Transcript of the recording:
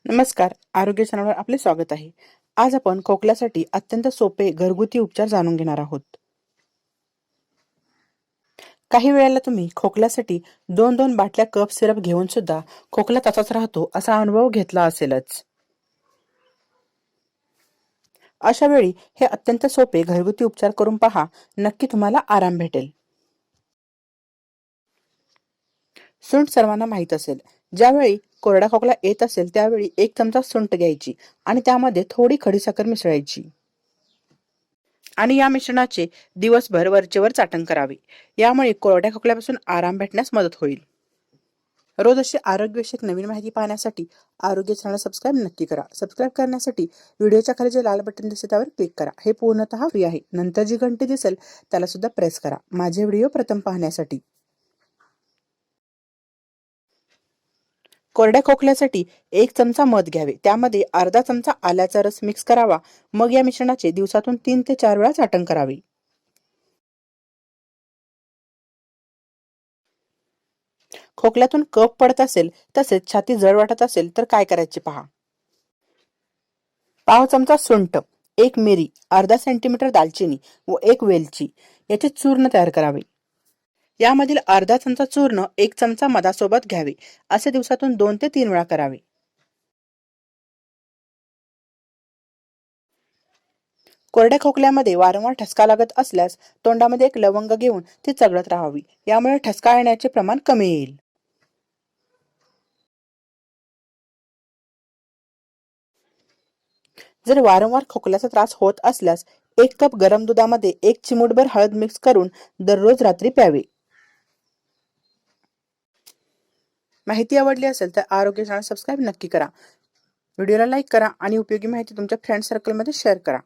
नमस्कार, आरोग्य चॅनलवर आपले स्वागत आहे. आज आपण खोकल्यासाठी अत्यंत सोपे घरगुती उपचार जाणून घेणार आहोत. काही वेळेला तुम्ही खोकल्यासाठी 2-2 बाटल्या कफ सिरप घेऊन सुद्धा खोकला तसाच राहतो असा अनुभव घेतला असेलच. अशा वेळी हे अत्यंत सोपे घरगुती उपचार करून पहा, नक्की तुम्हाला आराम भेटेल. सुंठ सर्वांना माहीत असेल. ज्यावेळी कोरडा खोकला येत असेल त्यावेळी 1 चमचा सुंठ घ्यायची आणि त्यामध्ये थोडी खडीसाखर मिसळायची. आणि या मिश्रणाचे दिवसभर वरचेवर चाटण करावे. यामुळे कोरड्या खोकल्यापासून आराम भेटण्यास मदत होईल. रोज अशी आरोग्यविषयक नवीन माहिती पाहण्यासाठी आरोग्य चॅनल सबस्क्राईब नक्की करा. सबस्क्राईब करण्यासाठी व्हिडिओच्या खाली जे लाल बटन दिसते त्यावर क्लिक करा. हे पूर्णतः फ्री आहे. नंतर जी घंटी दिसेल त्याला सुद्धा प्रेस करा माझे व्हिडिओ प्रथम पाहण्यासाठी. कोरड्या खोकल्यासाठी 1 चमचा मध घ्यावे. त्यामध्ये अर्धा चमचा आल्याचा रस मिक्स करावा. मग या मिश्रणाचे दिवसातून 3 ते 4 वेळा चाटण करावे. खोकल्यातून कफ पडत असेल तसेच छाती जड वाटत असेल तर काय करायचे पहा. पाव चमचा सुंठ, 1 मिरी, अर्धा सेंटीमीटर दालचिनी व 1 वेलची याचे चूर्ण तयार करावे. यामधील अर्धा चमचा चूर्ण 1 चमचा मधासोबत घ्यावे. असे दिवसातून 2 ते 3 वेळा करावे. कोरड्या खोकल्यामध्ये वारंवार ठसका लागत असल्यास तोंडामध्ये एक लवंग घेऊन ती चगळत राहावी. यामुळे ठसका येण्याचे प्रमाण कमी येईल. जर वारंवार खोकल्याचा त्रास होत असल्यास 1 कप गरम दुधामध्ये 1 चिमूटभर हळद मिक्स करून दररोज रात्री प्यावे. माहिती आवडली असेल तर आरोग्य चॅनल सबस्क्राईब नक्की करा. व्हिडिओला लाईक करा आणि उपयोगी माहिती तुमच्या फ्रेंड सर्कलमध्ये शेअर करा.